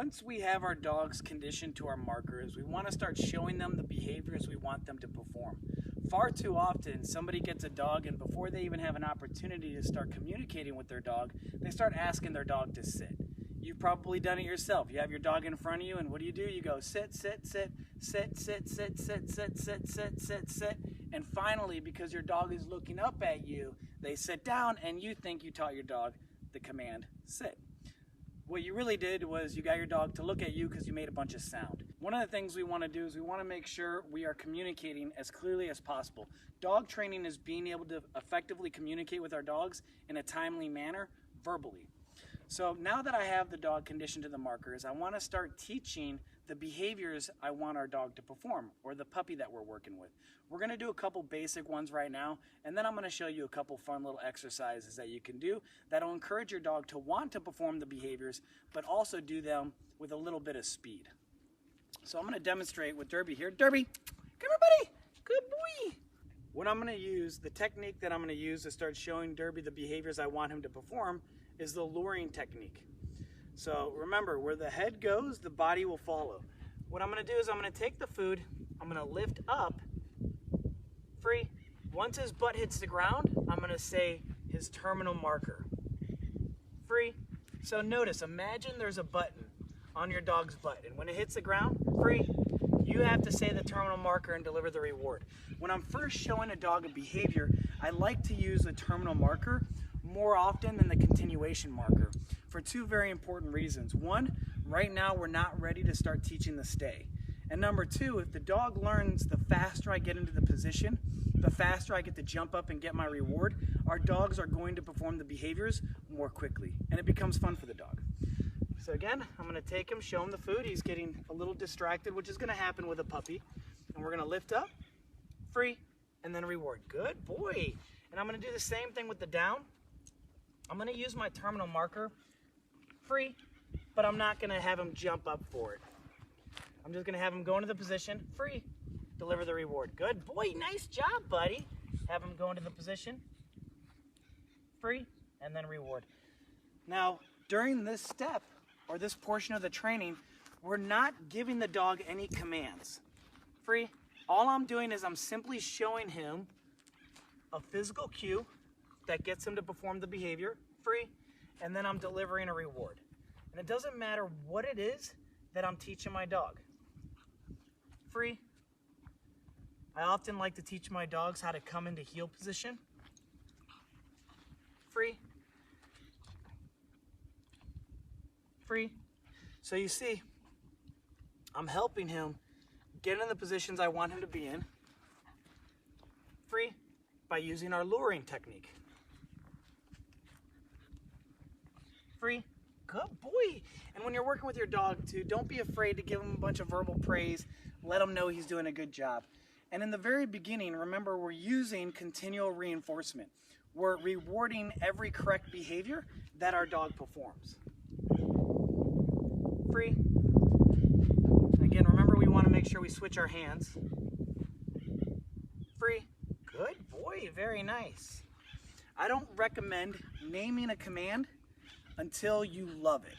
once we have our dogs conditioned to our markers, we want to start showing them the behaviors we want them to perform. Far too often, somebody gets a dog and before they even have an opportunity to start communicating with their dog, they start asking their dog to sit. You've probably done it yourself. You have your dog in front of you and what do? You go sit, sit, sit, sit, sit, sit, sit, sit, sit, sit, sit, sit. And finally, because your dog is looking up at you, they sit down and you think you taught your dog the command sit. What you really did was you got your dog to look at you because you made a bunch of sound. One of the things we want to do is we want to make sure we are communicating as clearly as possible. Dog training is being able to effectively communicate with our dogs in a timely manner, verbally. So now that I have the dog conditioned to the markers, I want to start teaching the behaviors I want our dog to perform, or the puppy that we're working with. We're going to do a couple basic ones right now, and then I'm going to show you a couple fun little exercises that you can do that'll encourage your dog to want to perform the behaviors, but also do them with a little bit of speed. So I'm going to demonstrate with Derby here. Derby, come here, buddy. Good boy. What I'm going to use, the technique that I'm going to use to start showing Derby the behaviors I want him to perform is the luring technique. So remember, where the head goes, the body will follow. What I'm going to do is I'm going to take the food, I'm going to lift up, free. Once his butt hits the ground, I'm going to say his terminal marker, free. So notice, imagine there's a button on your dog's butt, and when it hits the ground, free, you have to say the terminal marker and deliver the reward. When I'm first showing a dog a behavior, I like to use the terminal marker more often than the continuation marker for two very important reasons. One, right now we're not ready to start teaching the stay. And number two, if the dog learns the faster I get into the position, the faster I get to jump up and get my reward, our dogs are going to perform the behaviors more quickly and it becomes fun for the dog. So again, I'm going to take him, show him the food. He's getting a little distracted, which is going to happen with a puppy. And we're going to lift up, free, and then reward. Good boy. And I'm going to do the same thing with the down. I'm going to use my terminal marker, free, but I'm not going to have him jump up for it. I'm just going to have him go into the position, free, deliver the reward. Good boy, nice job, buddy. Have him go into the position, free, and then reward. Now, during this step, or this portion of the training, we're not giving the dog any commands. Free. All I'm doing is I'm simply showing him a physical cue that gets him to perform the behavior, free, and then I'm delivering a reward. And it doesn't matter what it is that I'm teaching my dog. Free. I often like to teach my dogs how to come into heel position. Free. Free. So you see, I'm helping him get in the positions I want him to be in. Free. By using our luring technique. Free. Good boy. And when you're working with your dog too, don't be afraid to give him a bunch of verbal praise. Let him know he's doing a good job. And in the very beginning, remember, we're using continual reinforcement. We're rewarding every correct behavior that our dog performs. Free. And again, remember, we want to make sure we switch our hands. Free. Good boy, very nice. I don't recommend naming a command until you love it.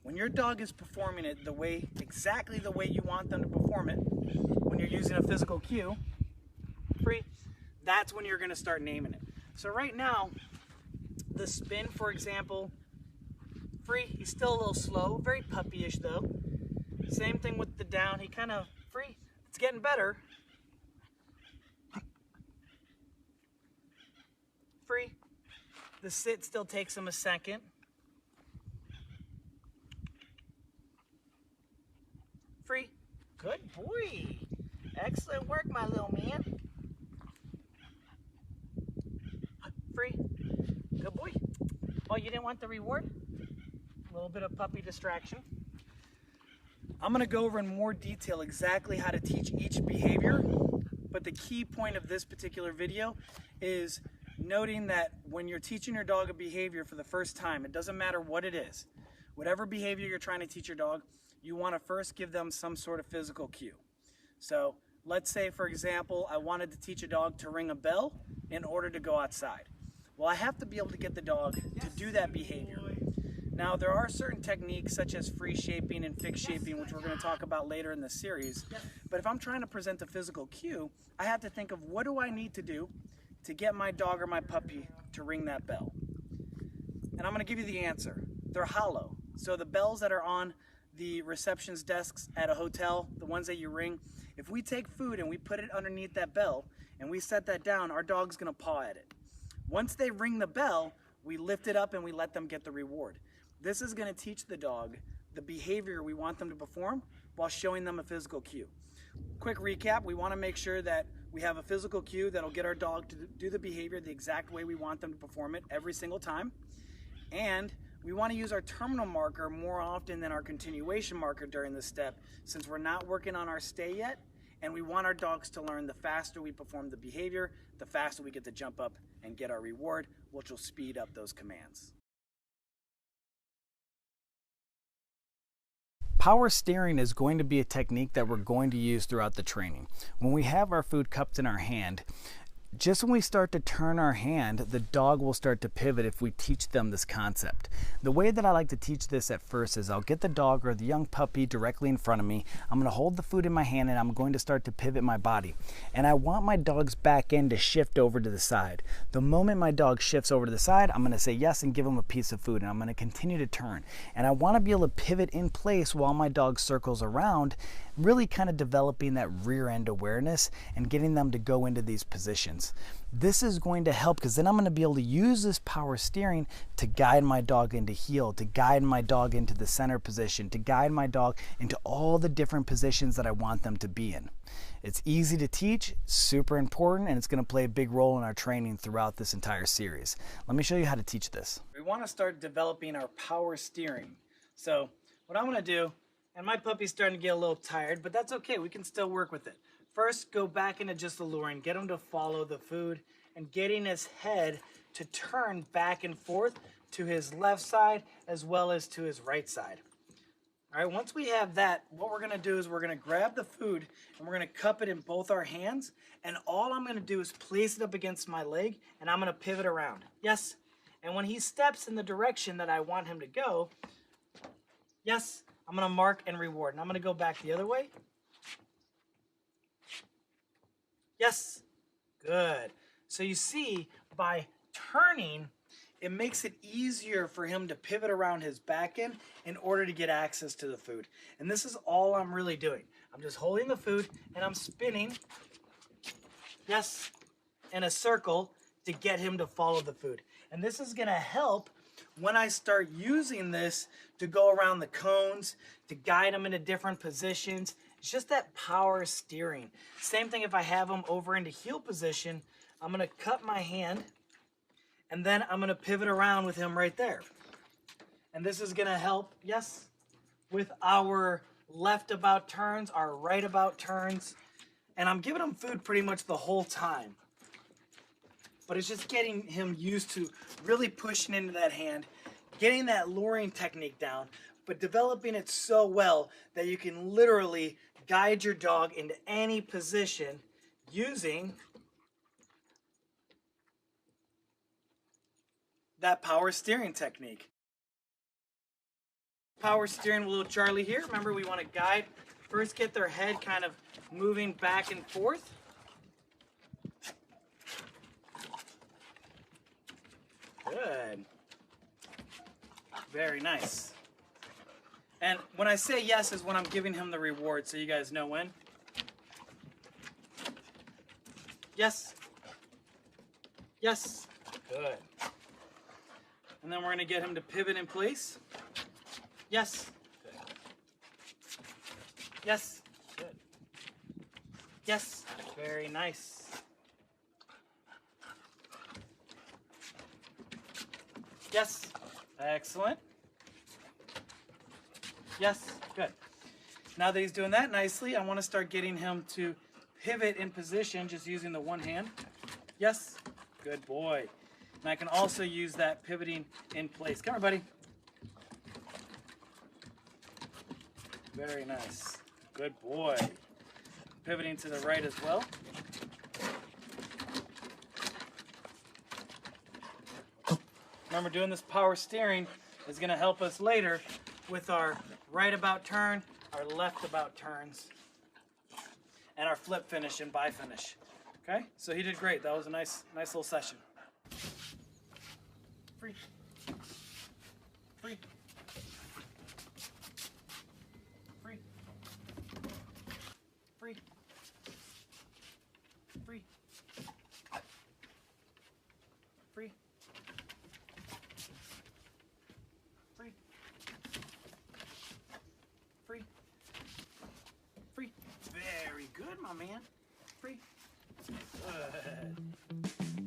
When your dog is performing it exactly the way you want them to perform it, when you're using a physical cue, free, that's when you're going to start naming it. So right now, the spin, for example, free, he's still a little slow, very puppyish though. Same thing with the down, he kind of free, it's getting better. Free, the sit still takes him a second. Free, good boy, excellent work, my little man. Free, good boy. Oh, you didn't want the reward? A little bit of puppy distraction. I'm gonna go over in more detail exactly how to teach each behavior, but the key point of this particular video is noting that when you're teaching your dog a behavior for the first time, it doesn't matter what it is. Whatever behavior you're trying to teach your dog, you want to first give them some sort of physical cue. So let's say, for example, I wanted to teach a dog to ring a bell in order to go outside. Well, I have to be able to get the dog to do that behavior. Now, there are certain techniques such as free shaping and fixed shaping, which we're going to talk about later in the series. But if I'm trying to present a physical cue, I have to think of what do I need to do to get my dog or my puppy to ring that bell. And I'm going to give you the answer. They're hollow. So the bells that are on the reception's desks at a hotel, the ones that you ring, if we take food and we put it underneath that bell and we set that down, our dog's going to paw at it. Once they ring the bell, we lift it up and we let them get the reward. This is going to teach the dog the behavior we want them to perform while showing them a physical cue. Quick recap, we want to make sure that we have a physical cue that'll get our dog to do the behavior the exact way we want them to perform it every single time. And we want to use our terminal marker more often than our continuation marker during this step, since we're not working on our stay yet, and we want our dogs to learn the faster we perform the behavior, the faster we get to jump up and get our reward, which will speed up those commands. Power steering is going to be a technique that we're going to use throughout the training. When we have our food cupped in our hand, just when we start to turn our hand, the dog will start to pivot if we teach them this concept. The way that I like to teach this at first is I'll get the dog or the young puppy directly in front of me. I'm going to hold the food in my hand and I'm going to start to pivot my body. And I want my dog's back end to shift over to the side. The moment my dog shifts over to the side, I'm going to say yes and give him a piece of food, and I'm going to continue to turn. And I want to be able to pivot in place while my dog circles around, really kind of developing that rear end awareness and getting them to go into these positions. This is going to help because then I'm going to be able to use this power steering to guide my dog into heel, to guide my dog into the center position, to guide my dog into all the different positions that I want them to be in. It's easy to teach, super important, and it's going to play a big role in our training throughout this entire series. Let me show you how to teach this. We want to start developing our power steering. So what I'm going to do, and my puppy's starting to get a little tired, but that's okay, we can still work with it. First, go back into just the luring, get him to follow the food, and getting his head to turn back and forth to his left side as well as to his right side. All right, once we have that, what we're gonna do is we're gonna grab the food and we're gonna cup it in both our hands, and all I'm gonna do is place it up against my leg and I'm gonna pivot around. Yes, and when he steps in the direction that I want him to go, yes, I'm gonna mark and reward. And I'm gonna go back the other way. Yes, good. So you see, by turning, it makes it easier for him to pivot around his back end in order to get access to the food. And this is all I'm really doing. I'm just holding the food and I'm spinning, yes, in a circle to get him to follow the food. And this is gonna help when I start using this to go around the cones, to guide them into different positions. It's just that power steering. Same thing if I have them over into heel position, I'm gonna cut my hand and then I'm gonna pivot around with him right there. And this is gonna help, yes, with our left about turns, our right about turns. And I'm giving him food pretty much the whole time. But it's just getting him used to really pushing into that hand, getting that luring technique down, but developing it so well that you can literally guide your dog into any position using that power steering technique. Power steering with little Charlie here. Remember, we want to guide, first get their head kind of moving back and forth. Good. Very nice. And when I say yes is when I'm giving him the reward, so you guys know when. Yes. Yes. Good. And then we're going to get him to pivot in place. Yes. Good. Yes. Good. Yes. Very nice. Yes. Excellent. Yes. Good. Now that he's doing that nicely, I want to start getting him to pivot in position just using the one hand. Yes. Good boy. And I can also use that pivoting in place. Come here, buddy. Very nice. Good boy. Pivoting to the right as well. Remember, doing this power steering, is going to help us later with our right about turn, our left about turns, and our flip finish and by finish. Okay, so he did great. That was a nice little session. Free. Free. Free. Free. Free. Free. Free. Free. Free. Very good, my man. Free. Good.